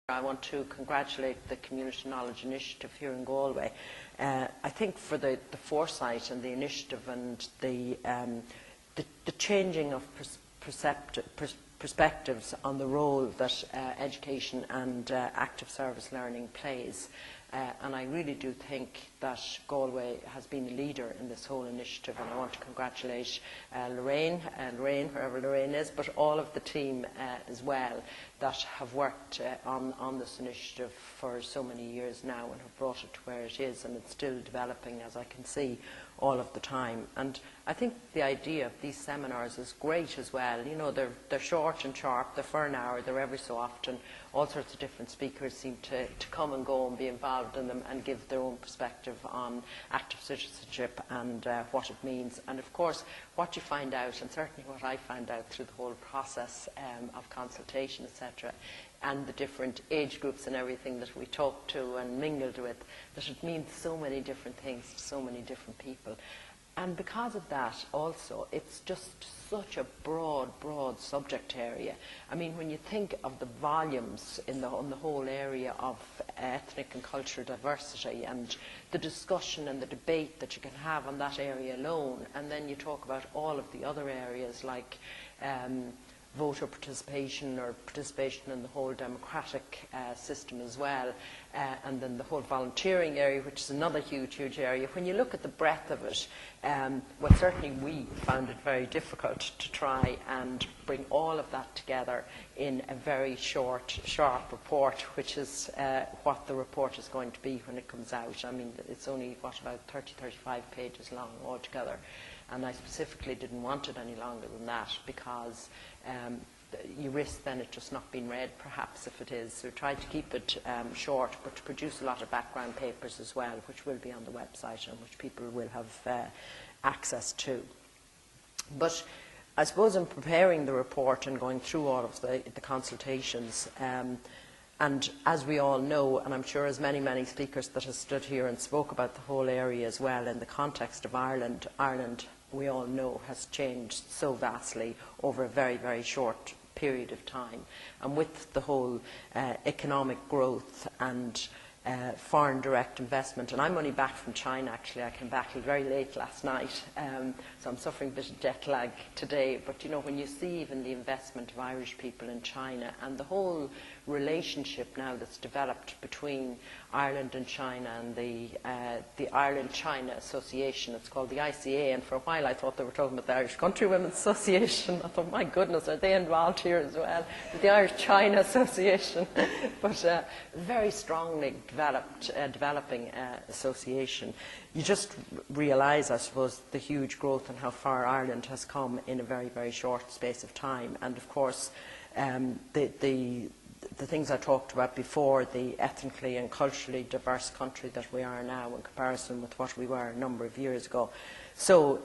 I want to congratulate the Community Knowledge Initiative here in Galway. I think for the foresight and the initiative and the changing of perspectives on the role that education and active service learning plays. And I really do think that Galway has been a leader in this whole initiative, and I want to congratulate Lorraine, wherever Lorraine is, but all of the team as well that have worked on this initiative for so many years now and have brought it to where it is, and it's still developing, as I can see, all of the time. And I think the idea of these seminars is great as well. You know, they're short and sharp, they're for an hour, they're every so often. All sorts of different speakers seem to come and go and be involved in them and give their own perspective on active citizenship and what it means. And of course, what you find out, and certainly what I found out through the whole process of consultation, etc., and the different age groups and everything that we talked to and mingled with, that it means so many different things to so many different people. And because of that also, it's just such a broad subject area. I mean, when you think of the volumes on the whole area of ethnic and cultural diversity and the discussion and the debate that you can have on that area alone, and then you talk about all of the other areas like voter participation or participation in the whole democratic system as well, and then the whole volunteering area, which is another huge area. When you look at the breadth of it, well, certainly we found it very difficult to try and bring all of that together in a very short, sharp report, which is what the report is going to be when it comes out. I mean, it's only, what, about 30-35 pages long altogether. And I specifically didn't want it any longer than that because you risk then it just not being read, perhaps, if it is. So try to keep it short, but to produce a lot of background papers as well, which will be on the website and which people will have access to. But I suppose in preparing the report and going through all of the consultations, and as we all know, and I'm sure as many speakers that have stood here and spoke about the whole area as well, in the context of Ireland, we all know has changed so vastly over a very short period of time. And with the whole economic growth and foreign direct investment, and I'm only back from China actually. I came back very late last night, so I'm suffering a bit of jet lag today. But you know, when you see even the investment of Irish people in China and the whole relationship now that's developed between Ireland and China and the Ireland-China Association, it's called the ICA, and for a while I thought they were talking about the Irish Countrywomen's Association. I thought, my goodness, are they involved here as well? The Irish-China Association. But very strongly developing association. You just realise, I suppose, the huge growth and how far Ireland has come in a very short space of time. And of course, the things I talked about before, the ethnically and culturally diverse country that we are now in comparison with what we were a number of years ago. So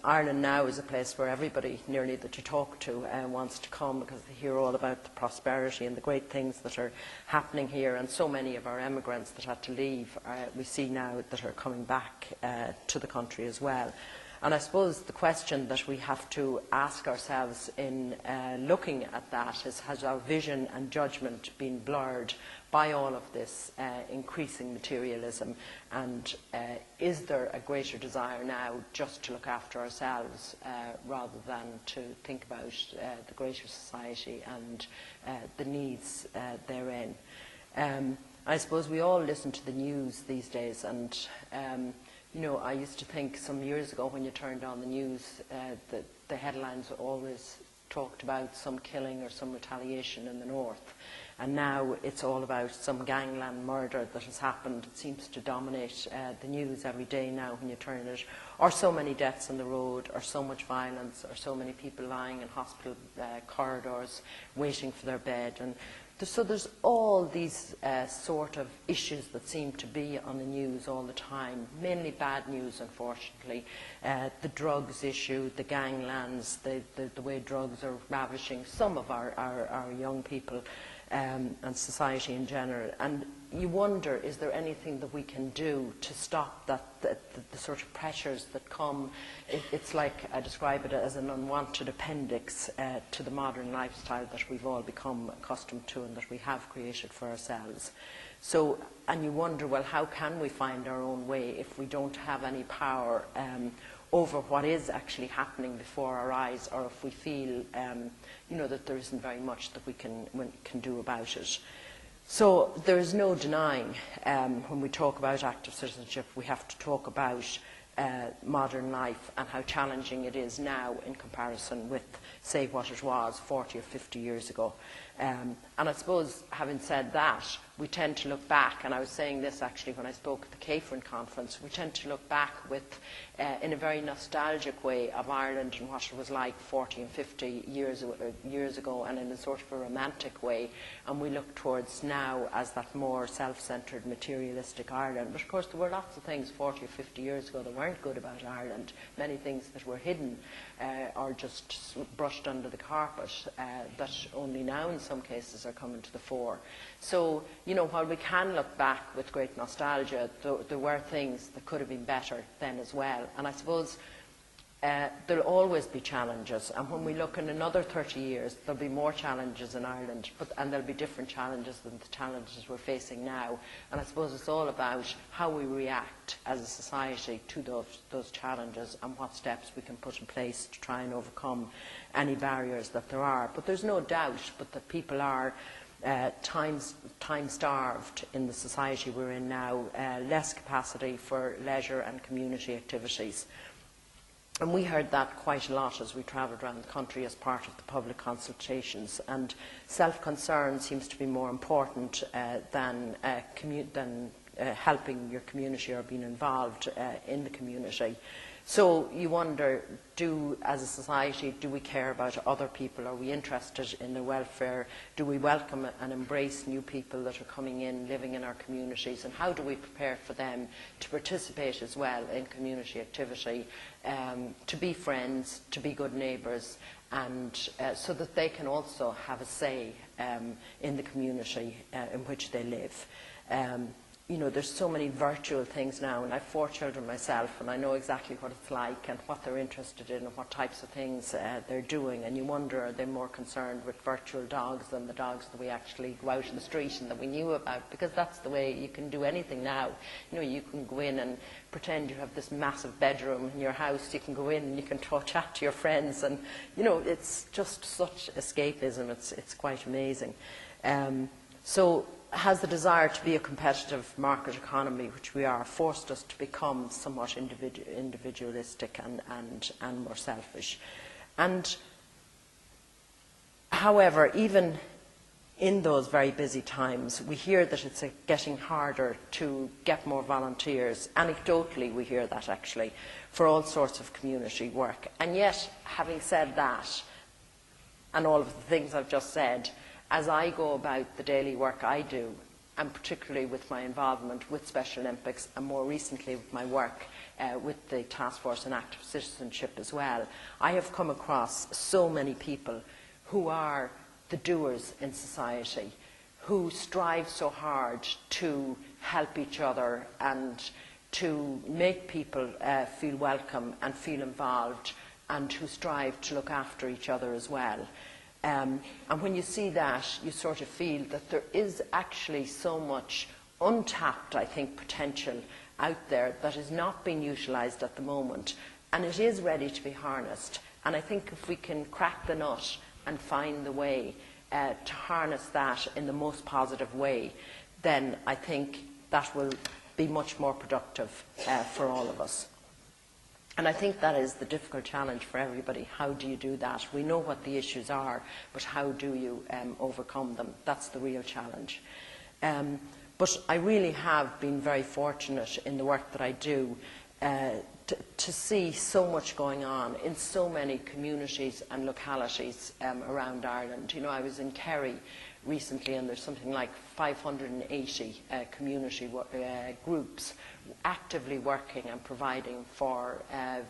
Ireland now is a place where everybody nearly that you talk to wants to come because they hear all about the prosperity and the great things that are happening here, and so many of our emigrants that had to leave we see now that are coming back to the country as well. And I suppose the question that we have to ask ourselves in looking at that is, has our vision and judgment been blurred by all of this increasing materialism, and is there a greater desire now just to look after ourselves rather than to think about the greater society and the needs therein? I suppose we all listen to the news these days, and you know, I used to think some years ago when you turned on the news that the headlines always talked about some killing or some retaliation in the north. And now it's all about some gangland murder that has happened. It seems to dominate the news every day now when you turn it. Or so many deaths on the road, or so much violence, or so many people lying in hospital corridors waiting for their bed. And so there's all these sort of issues that seem to be on the news all the time, mainly bad news, unfortunately. The drugs issue, the ganglands, the way drugs are ravishing some of our young people and society in general. And you wonder, is there anything that we can do to stop the sort of pressures that come? It's like I describe it as an unwanted appendix to the modern lifestyle that we've all become accustomed to and that we have created for ourselves. So, and you wonder, well, how can we find our own way if we don't have any power over what is actually happening before our eyes, or if we feel, you know, that there isn't very much that we can do about it. So there is no denying, when we talk about active citizenship, we have to talk about modern life and how challenging it is now in comparison with, say, what it was 40 or 50 years ago. And I suppose, having said that, we tend to look back, and I was saying this actually when I spoke at the Catherine conference, we tend to look back with, in a very nostalgic way, of Ireland and what it was like 40 and 50 years ago, and in a sort of a romantic way, and we look towards now as that more self-centred, materialistic Ireland. But of course there were lots of things 40 or 50 years ago that weren't good about Ireland, many things that were hidden or just brushed under the carpet that only now in some cases are coming to the fore. So, you know, while we can look back with great nostalgia, there were things that could have been better then as well. And I suppose there'll always be challenges. And when we look in another 30 years, there'll be more challenges in Ireland, and there'll be different challenges than the challenges we're facing now. And I suppose it's all about how we react as a society to those challenges and what steps we can put in place to try and overcome any barriers that there are. But there's no doubt but that people are time-starved in the society we're in now, less capacity for leisure and community activities. And we heard that quite a lot as we travelled around the country as part of the public consultations. And self-concern seems to be more important than helping your community or being involved in the community. So you wonder, as a society, do we care about other people? Are we interested in their welfare? Do we welcome and embrace new people that are coming in, living in our communities? And how do we prepare for them to participate as well in community activity, to be friends, to be good neighbours, and so that they can also have a say in the community in which they live? You know, there's so many virtual things now, and I have 4 children myself, and I know exactly what it's like and what they're interested in and what types of things they're doing. And you wonder, are they more concerned with virtual dogs than the dogs that we actually go out in the street and that we knew about? Because that's the way you can do anything now. You know, you can go in and pretend you have this massive bedroom in your house. You can go in and you can chat to your friends, and you know, it's just such escapism. It's quite amazing. So has the desire to be a competitive market economy, which we are, forced us to become somewhat individualistic and more selfish. And however, even in those very busy times, we hear that it's getting harder to get more volunteers. Anecdotally, we hear that actually, for all sorts of community work. And yet, having said that, and all of the things I've just said, as I go about the daily work I do, and particularly with my involvement with Special Olympics, and more recently with my work with the Task Force on Active Citizenship as well, I have come across so many people who are the doers in society, who strive so hard to help each other and to make people feel welcome and feel involved, and who strive to look after each other as well. And when you see that, you sort of feel that there is actually so much untapped, I think, potential out there that is not being utilised at the moment, and it is ready to be harnessed. And I think if we can crack the nut and find the way to harness that in the most positive way, then I think that will be much more productive for all of us. And I think that is the difficult challenge for everybody. How do you do that? We know what the issues are, but how do you overcome them? That's the real challenge. But I really have been very fortunate in the work that I do to see so much going on in so many communities and localities around Ireland. You know, I was in Kerry recently, and there's something like 580 community groups actively working and providing for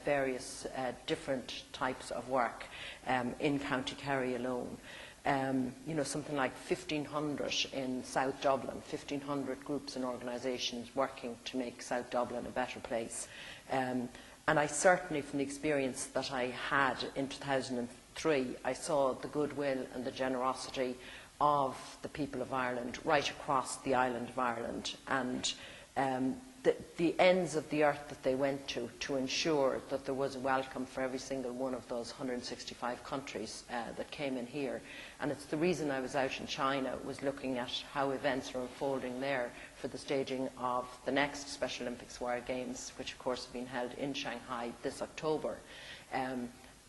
various different types of work in County Kerry alone. you know, something like 1,500 in South Dublin, 1,500 groups and organisations working to make South Dublin a better place. And I certainly, from the experience that I had in 2003, I saw the goodwill and the generosity of the people of Ireland right across the island of Ireland, and the ends of the earth that they went to ensure that there was a welcome for every single one of those 165 countries that came in here. And it's the reason I was out in China, was looking at how events are unfolding there for the staging of the next Special Olympics World Games, which of course have been held in Shanghai this October.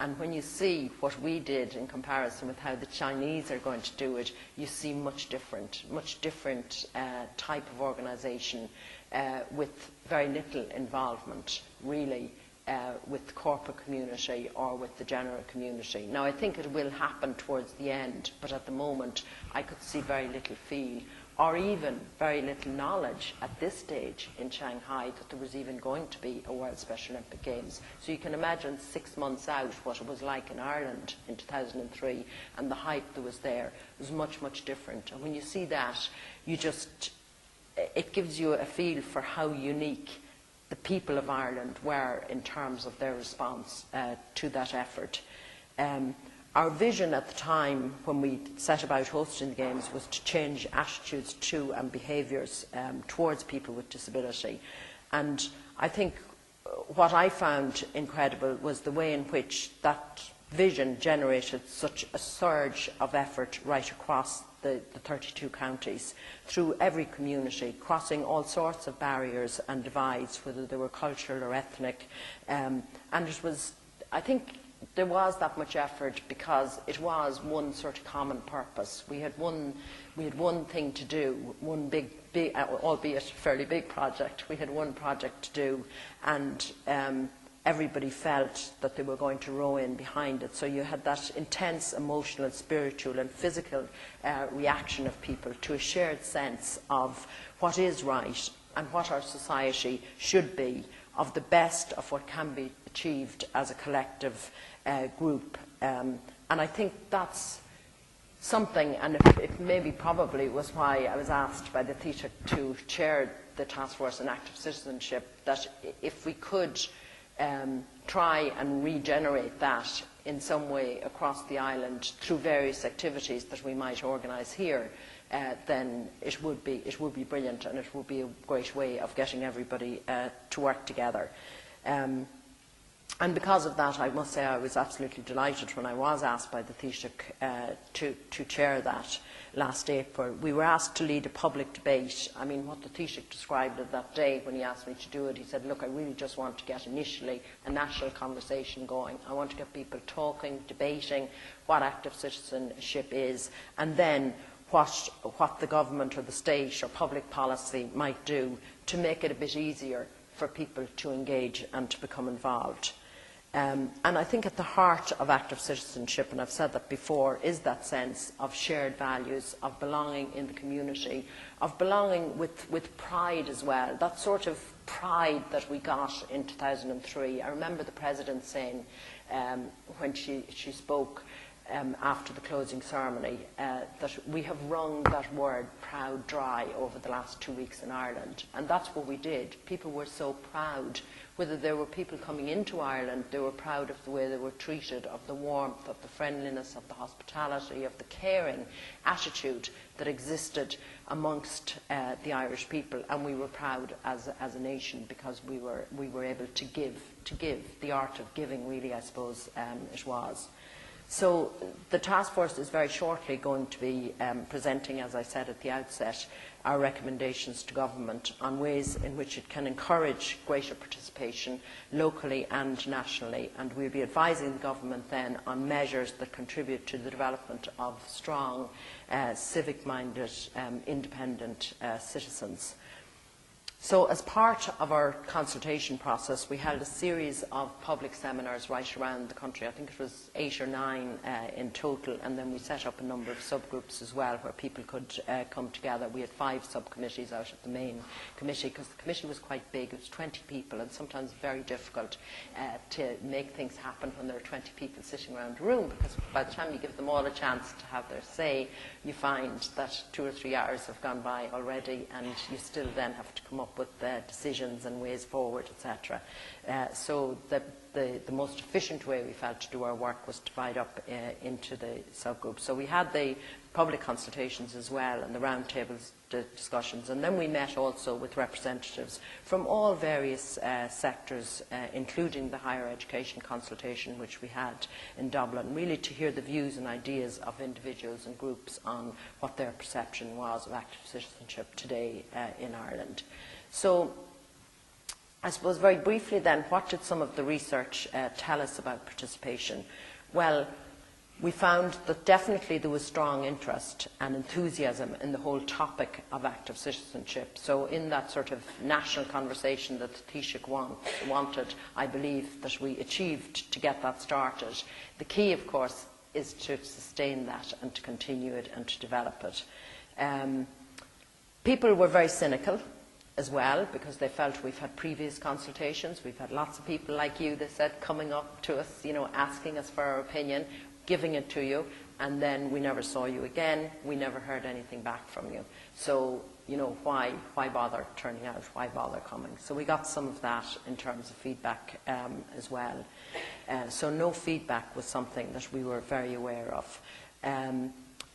And when you see what we did in comparison with how the Chinese are going to do it, you see much different type of organisation with very little involvement, really, with the corporate community or with the general community. Now, I think it will happen towards the end, but at the moment, I could see very little feel, or even very little knowledge at this stage in Shanghai that there was even going to be a World Special Olympic Games. So you can imagine 6 months out what it was like in Ireland in 2003, and the hype that was there was much, much different. And when you see that, it gives you a feel for how unique the people of Ireland were in terms of their response to that effort. Our vision at the time when we set about hosting the Games was to change attitudes to and behaviours towards people with disability. And I think what I found incredible was the way in which that vision generated such a surge of effort right across the 32 counties, through every community, crossing all sorts of barriers and divides, whether they were cultural or ethnic. And it was, I think, there was that much effort because it was one sort of common purpose. We had one thing to do, one big, albeit fairly big project. We had one project to do, and everybody felt that they were going to row in behind it. So you had that intense emotional, spiritual and physical reaction of people to a shared sense of what is right and what our society should be, of the best of what can be achieved as a collective group. And I think that's something, and it maybe probably was why I was asked by the Taoiseach to chair the Task Force on Active Citizenship, that if we could try and regenerate that in some way across the island through various activities that we might organise here, then it would be brilliant, and it would be a great way of getting everybody to work together. And because of that, I must say I was absolutely delighted when I was asked by the Taoiseach to chair that last April. We were asked to lead a public debate. I mean, what the Taoiseach described it that day when he asked me to do it, he said, look, I really just want to get initially a national conversation going. I want to get people talking, debating what active citizenship is, and then what the government or the state or public policy might do to make it a bit easier for people to engage and to become involved. And I think at the heart of active citizenship, and I've said that before, is that sense of shared values, of belonging in the community, of belonging with pride as well, that sort of pride that we got in 2003. I remember the President saying when she spoke after the closing ceremony that we have wrung that word proud dry over the last 2 weeks in Ireland, and that's what we did. People were so proud. Whether there were people coming into Ireland, they were proud of the way they were treated, of the warmth, of the friendliness, of the hospitality, of the caring attitude that existed amongst the Irish people, and we were proud as a nation because we were able to give. The art of giving, really, I suppose it was. So the task force is very shortly going to be presenting, as I said at the outset, our recommendations to government on ways in which it can encourage greater participation locally and nationally, and we'll be advising the government then on measures that contribute to the development of strong, civic-minded, independent citizens. So as part of our consultation process, we held a series of public seminars right around the country. I think it was 8 or 9 in total, and then we set up a number of subgroups as well where people could come together. We had 5 subcommittees out of the main committee, because the committee was quite big. It was 20 people, and sometimes very difficult to make things happen when there are 20 people sitting around a room, because by the time you give them all a chance to have their say, you find that 2 or 3 hours have gone by already, and you still then have to come up with decisions and ways forward, etc. So the most efficient way we felt to do our work was to divide up into the subgroups. So we had the public consultations as well, and the roundtables discussions, and then we met also with representatives from all various sectors, including the higher education consultation which we had in Dublin, really to hear the views and ideas of individuals and groups on what their perception was of active citizenship today in Ireland. So I suppose very briefly then, what did some of the research tell us about participation? Well, we found that definitely there was strong interest and enthusiasm in the whole topic of active citizenship. So in that sort of national conversation that the Taoiseach wanted, I believe that we achieved to get that started. The key, of course, is to sustain that and to continue it and to develop it. People were very cynical as well, because they felt we've had previous consultations, we've had lots of people like you, they said, coming up to us, you know, asking us for our opinion, giving it to you, and then we never saw you again, we never heard anything back from you. So, you know, why bother turning out, why bother coming? So we got some of that in terms of feedback as well. So no feedback was something that we were very aware of.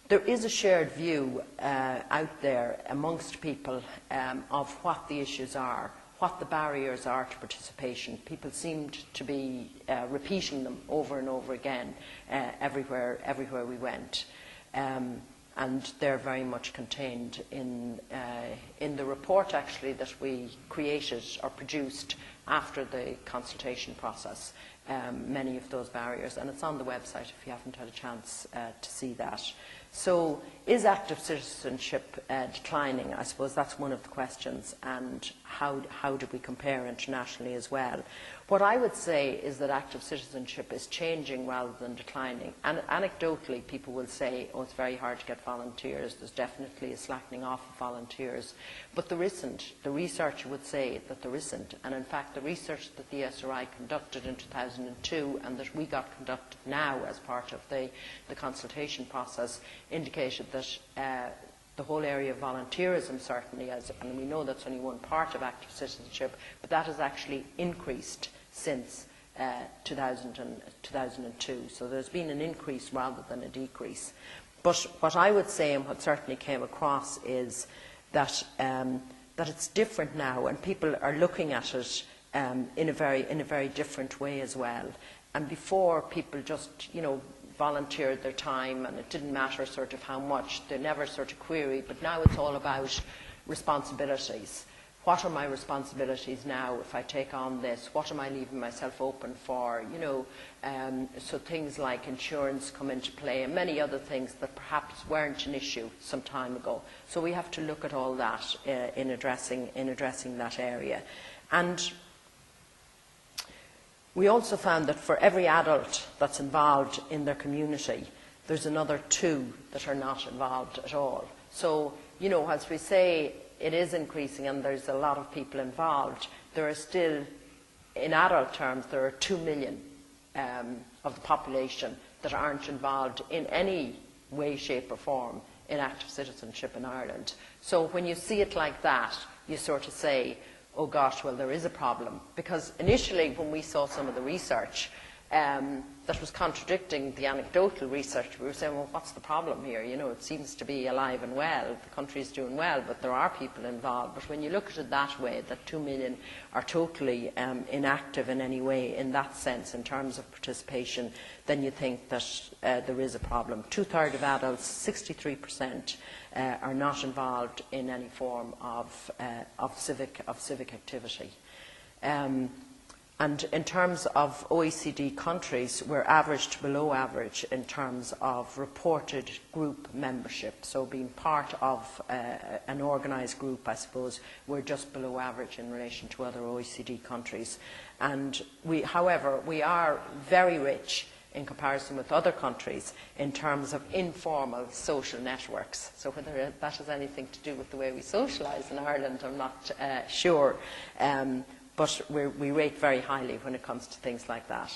There is a shared view out there amongst people of what the issues are, what the barriers are to participation. People seemed to be repeating them over and over again everywhere we went. And they're very much contained in the report, actually, that we created or produced after the consultation process, many of those barriers. And it's on the website if you haven't had a chance to see that. So is active citizenship declining? I suppose that's one of the questions, and how do we compare internationally as well? What I would say is that active citizenship is changing rather than declining. And anecdotally, people will say, oh, it's very hard to get volunteers. There's definitely a slackening off of volunteers. But there isn't. The research would say that there isn't. And in fact, the research that the SRI conducted in 2002 and that we got conducted now as part of the consultation process indicated that the whole area of volunteerism certainly, and we know that's only one part of active citizenship, but that has actually increased since 2002. So there's been an increase rather than a decrease. But what I would say, and what certainly came across, is that that it's different now, and people are looking at it in a very different way as well. And before, people just, you know, volunteered their time, and it didn't matter sort of how much, they never sort of queried, but now it's all about responsibilities. What are my responsibilities now if I take on this? What am I leaving myself open for? You know, so things like insurance come into play, and many other things that perhaps weren't an issue some time ago. So we have to look at all that in addressing that area. And we also found that for every adult that's involved in their community, there's another 2 that are not involved at all. So, you know, as we say, it is increasing and there's a lot of people involved, there are still, in adult terms, there are 2 million of the population that aren't involved in any way, shape or form in active citizenship in Ireland. So when you see it like that, you sort of say, oh gosh, well, there is a problem. Because initially, when we saw some of the research that was contradicting the anecdotal research, we were saying, well, what's the problem here? You know, it seems to be alive and well. The country is doing well, but there are people involved. But when you look at it that way, that 2 million are totally inactive in any way, in that sense, in terms of participation, then you think that there is a problem. 2/3 of adults, 63%, are not involved in any form of civic activity. And in terms of OECD countries, we're average to below average in terms of reported group membership. So being part of an organised group, I suppose, we're just below average in relation to other OECD countries. And however, we are very rich in comparison with other countries in terms of informal social networks. So whether that has anything to do with the way we socialise in Ireland, I'm not sure. But we rate very highly when it comes to things like that.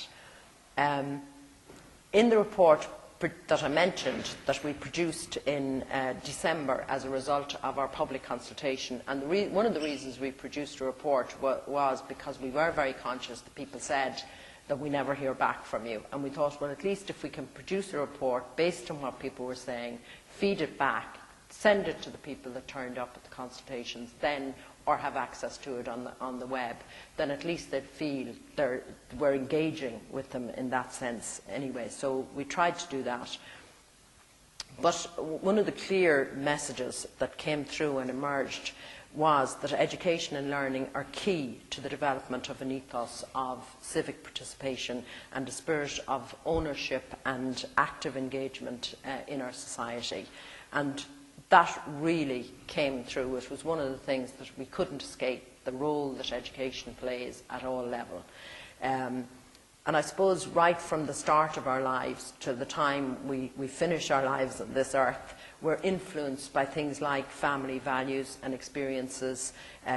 In the report that I mentioned that we produced in December as a result of our public consultation, and one of the reasons we produced a report was because we were very conscious that people said that we never hear back from you. And we thought, well, at least if we can produce a report based on what people were saying, feed it back, send it to the people that turned up at the consultations, then or have access to it on the web, then at least they'd feel we're engaging with them in that sense anyway. So we tried to do that. But one of the clear messages that came through and emerged was that education and learning are key to the development of an ethos of civic participation and a spirit of ownership and active engagement in our society. And that really came through. It was one of the things that we couldn't escape, the role that education plays at all levels. And I suppose right from the start of our lives to the time we finish our lives on this earth, we're influenced by things like family values and experiences,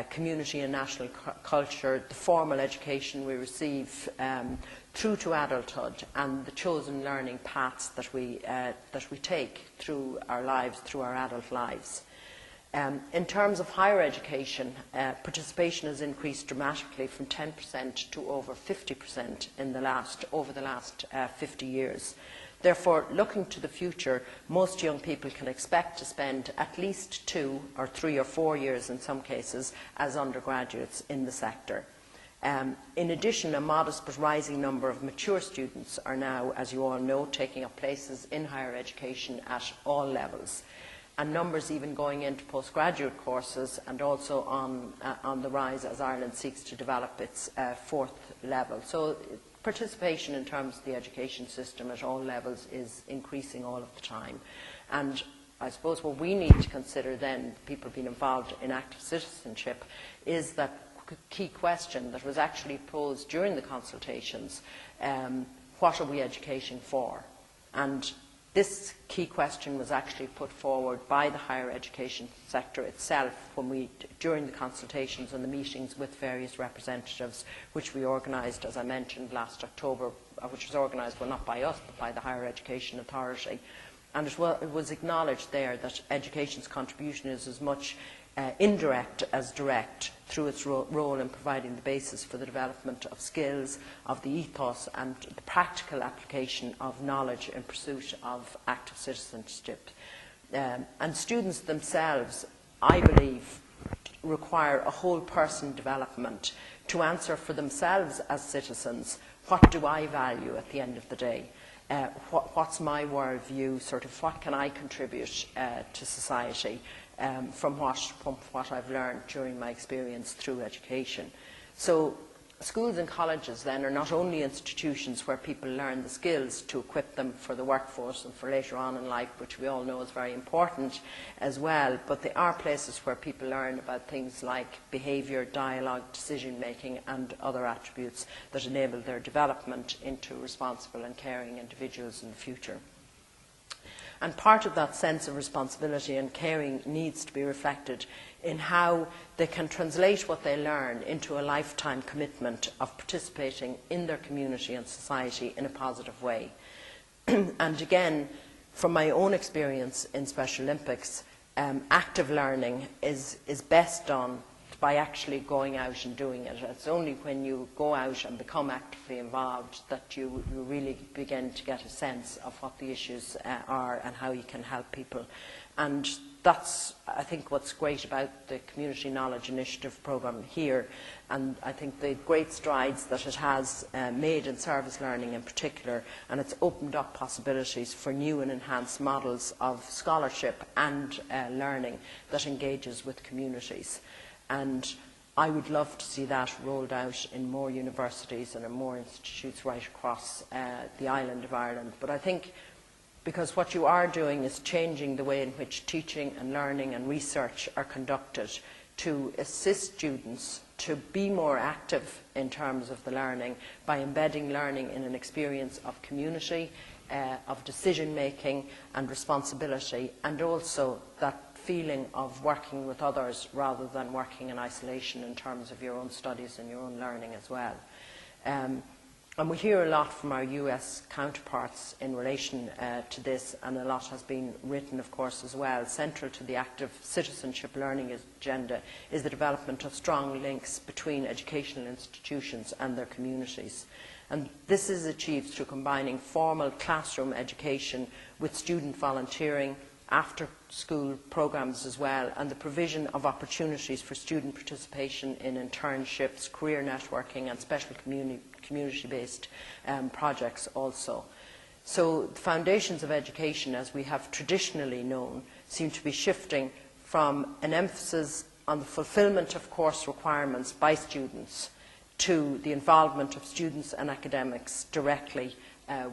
community and national culture, the formal education we receive through to adulthood, and the chosen learning paths that we take through our lives, through our adult lives. In terms of higher education, participation has increased dramatically from 10% to over 50% over the last 50 years. Therefore, looking to the future, most young people can expect to spend at least 2 or 3 or 4 years in some cases as undergraduates in the sector. In addition, a modest but rising number of mature students are now, as you all know, taking up places in higher education at all levels, and numbers even going into postgraduate courses, and also on the rise as Ireland seeks to develop its fourth level. So participation in terms of the education system at all levels is increasing all of the time. And I suppose what we need to consider then, people being involved in active citizenship, is that key question that was actually posed during the consultations: what are we educating for? And this key question was actually put forward by the higher education sector itself during the consultations and the meetings with various representatives, which we organised, as I mentioned, last October, which was organised, well, not by us, but by the Higher Education Authority. And it was acknowledged there that education's contribution is as much indirect as direct through its role in providing the basis for the development of skills, of the ethos and the practical application of knowledge in pursuit of active citizenship. And students themselves, I believe, require a whole person development to answer for themselves as citizens, what do I value at the end of the day? What's my worldview, sort of what can I contribute to society? From what I've learned during my experience through education. So schools and colleges then are not only institutions where people learn the skills to equip them for the workforce and for later on in life, which we all know is very important as well, but they are places where people learn about things like behaviour, dialogue, decision making and other attributes that enable their development into responsible and caring individuals in the future. And part of that sense of responsibility and caring needs to be reflected in how they can translate what they learn into a lifetime commitment of participating in their community and society in a positive way. And again, from my own experience in Special Olympics, active learning is best done by actually going out and doing it. It's only when you go out and become actively involved that you really begin to get a sense of what the issues are and how you can help people. And that's, I think, what's great about the Community Knowledge Initiative programme here, and I think the great strides that it has made in service learning in particular, and it's opened up possibilities for new and enhanced models of scholarship and learning that engages with communities. And I would love to see that rolled out in more universities and in more institutes right across the island of Ireland. But I think because what you are doing is changing the way in which teaching and learning and research are conducted to assist students to be more active in terms of the learning by embedding learning in an experience of community, of decision making and responsibility, and also that feeling of working with others rather than working in isolation in terms of your own studies and your own learning as well. And we hear a lot from our US counterparts in relation to this, and a lot has been written, of course, as well. Central to the active citizenship learning agenda is the development of strong links between educational institutions and their communities. And this is achieved through combining formal classroom education with student volunteering, after-school programs as well, and the provision of opportunities for student participation in internships, career networking and special community-based projects also. So the foundations of education, as we have traditionally known, seem to be shifting from an emphasis on the fulfilment of course requirements by students to the involvement of students and academics directly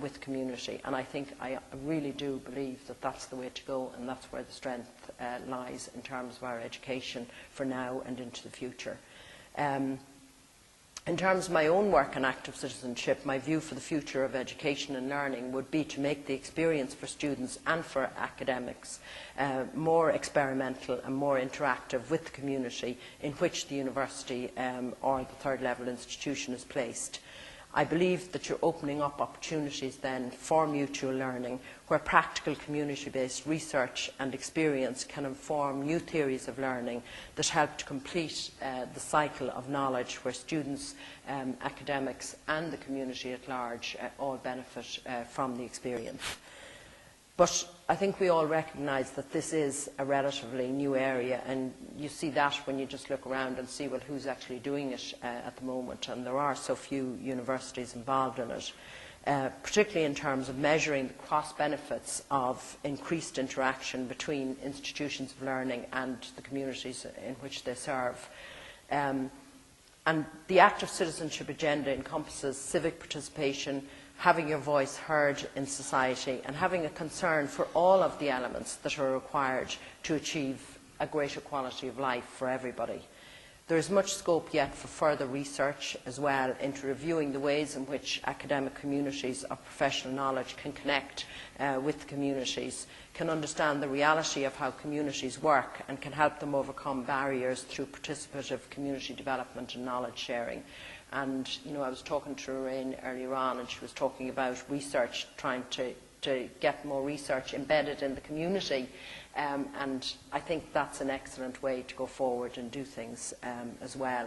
with community. And I think I really do believe that that's the way to go, and that's where the strength lies in terms of our education for now and into the future. In terms of my own work on active citizenship, my view for the future of education and learning would be to make the experience for students and for academics more experimental and more interactive with the community in which the university or the third level institution is placed. I believe that you're opening up opportunities then for mutual learning, where practical community-based research and experience can inform new theories of learning that help to complete the cycle of knowledge, where students, academics and the community at large all benefit from the experience. But I think we all recognise that this is a relatively new area, and you see that when you just look around and see, well, who's actually doing it at the moment, and there are so few universities involved in it, particularly in terms of measuring the cross-benefits of increased interaction between institutions of learning and the communities in which they serve. And the active citizenship agenda encompasses civic participation, having your voice heard in society, and having a concern for all of the elements that are required to achieve a greater quality of life for everybody. There is much scope yet for further research as well into reviewing the ways in which academic communities of professional knowledge can connect with the communities, can understand the reality of how communities work, and can help them overcome barriers through participative community development and knowledge sharing. And, you know, I was talking to Lorraine earlier on, and she was talking about research, trying to get more research embedded in the community. And I think that's an excellent way to go forward and do things as well.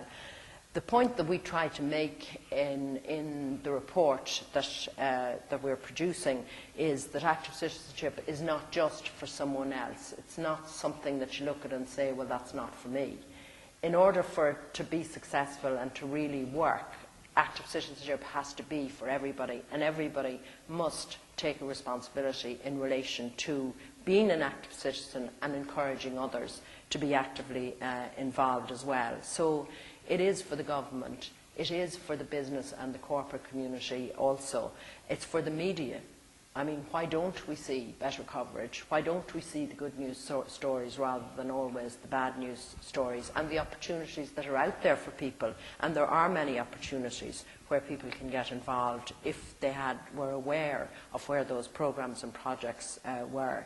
The point that we try to make in the report that we're producing is that active citizenship is not just for someone else. It's not something that you look at and say, well, that's not for me. In order for it to be successful and to really work, active citizenship has to be for everybody, and everybody must take a responsibility in relation to being an active citizen and encouraging others to be actively involved as well. So it is for the government, it is for the business and the corporate community also. It's for the media. I mean, why don't we see better coverage? Why don't we see the good news stories rather than always the bad news stories, and the opportunities that are out there for people? And there are many opportunities where people can get involved if they were aware of where those programs and projects were.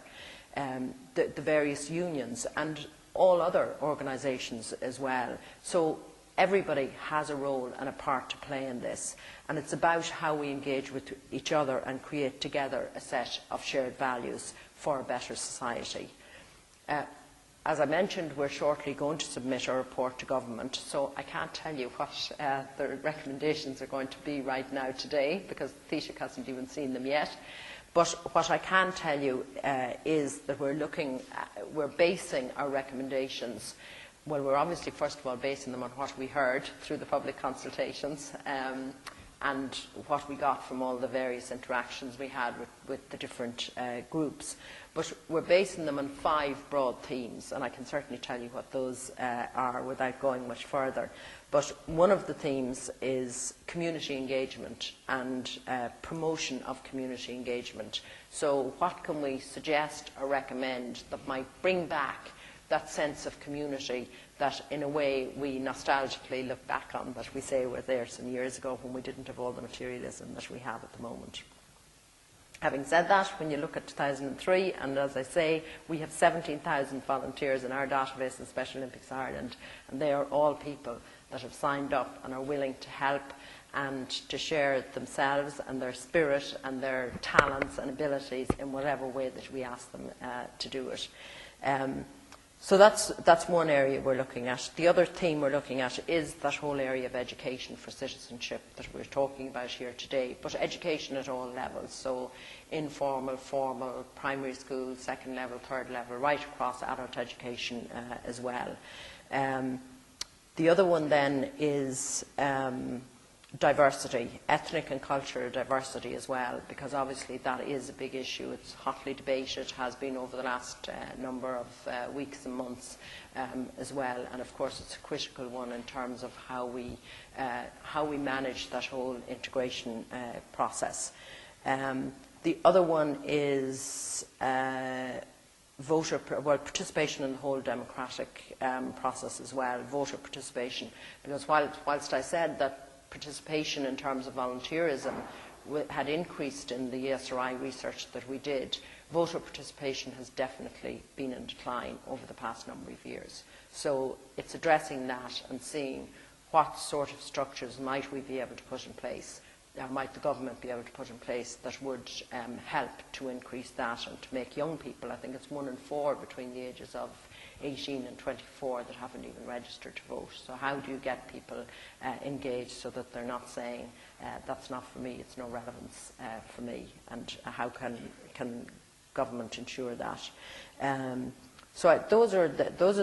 The various unions and all other organisations as well. So everybody has a role and a part to play in this, and it's about how we engage with each other and create together a set of shared values for a better society. As I mentioned, we're shortly going to submit a report to government, so I can't tell you what the recommendations are going to be right now today, because Taoiseach hasn't even seen them yet. But what I can tell you is that we're basing our recommendations. Well, we're obviously, first of all, basing them on what we heard through the public consultations, and what we got from all the various interactions we had with the different groups. But we're basing them on 5 broad themes, and I can certainly tell you what those are without going much further. But one of the themes is community engagement and promotion of community engagement. So what can we suggest or recommend that might bring back that sense of community that in a way we nostalgically look back on, that we say were there some years ago when we didn't have all the materialism that we have at the moment. Having said that, when you look at 2003, and as I say, we have 17,000 volunteers in our database in Special Olympics Ireland, and they are all people that have signed up and are willing to help and to share themselves and their spirit and their talents and abilities in whatever way that we ask them to do it. So that's one area we're looking at. The other theme we're looking at is that whole area of education for citizenship that we're talking about here today, but education at all levels, so informal, formal, primary school, second level, third level, right across adult education as well. The other one then is diversity, ethnic and cultural diversity as well, because obviously that is a big issue. It's hotly debated, has been over the last number of weeks and months as well, and of course it's a critical one in terms of how we manage that whole integration process. The other one is participation in the whole democratic process as well, voter participation, because whilst I said that participation in terms of volunteerism had increased in the ESRI research that we did, voter participation has definitely been in decline over the past number of years. So it's addressing that and seeing what sort of structures might we be able to put in place, or might the government be able to put in place that would help to increase that and to make young people, I think it's 1 in 4 between the ages of 18 and 24 that haven't even registered to vote. So how do you get people engaged so that they're not saying, that's not for me, it's no relevance for me, and how can government ensure that? So those are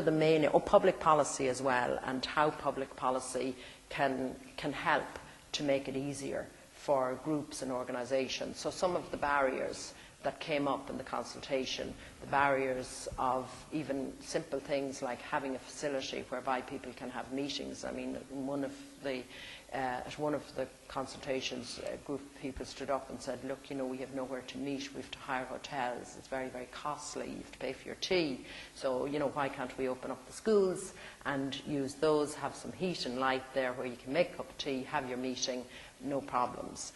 the main, public policy as well, and how public policy can help to make it easier for groups and organisations. So some of the barriers that came up in the consultation, the barriers of even simple things like having a facility whereby people can have meetings. I mean, at one of the consultations, a group of people stood up and said, look, you know, we have nowhere to meet, we have to hire hotels, it's very, very costly, you have to pay for your tea, so, you know, why can't we open up the schools and use those, have some heat and light there where you can make a cup of tea, have your meeting, no problems.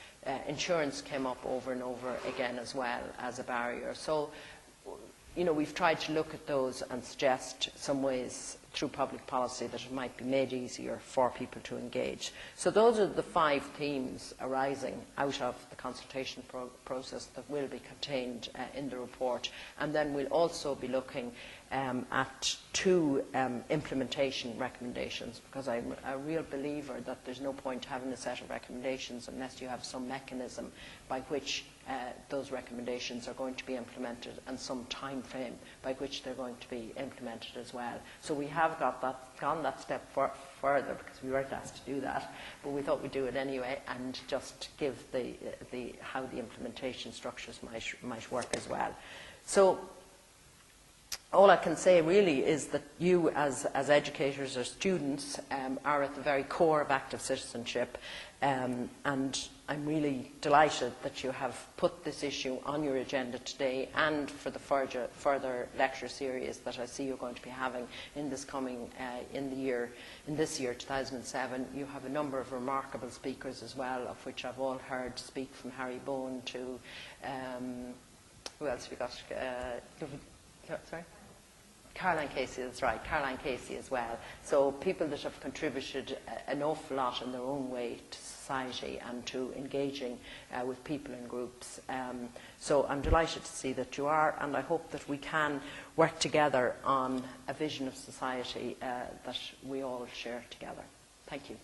Insurance came up over and over again as well as a barrier. So, you know, we've tried to look at those and suggest some ways through public policy that it might be made easier for people to engage. So those are the 5 themes arising out of the consultation process that will be contained in the report. And then we'll also be looking at 2 implementation recommendations, because I'm a real believer that there's no point having a set of recommendations unless you have some mechanism by which those recommendations are going to be implemented, and some time frame by which they're going to be implemented as well. So we have gone that step further, because we weren't asked to do that, but we thought we'd do it anyway and just give how the implementation structures might work as well. So all I can say really is that you as educators or students are at the very core of active citizenship, and I'm really delighted that you have put this issue on your agenda today, and for the further lecture series that I see you're going to be having in this coming in this year 2007. You have a number of remarkable speakers as well, of which I've all heard speak, from Harry Bowen to who else have we got? Sorry? Caroline Casey, that's right, Caroline Casey as well. So people that have contributed an awful lot in their own way to society and to engaging with people and groups. So I'm delighted to see that you are, and I hope that we can work together on a vision of society that we all share together. Thank you.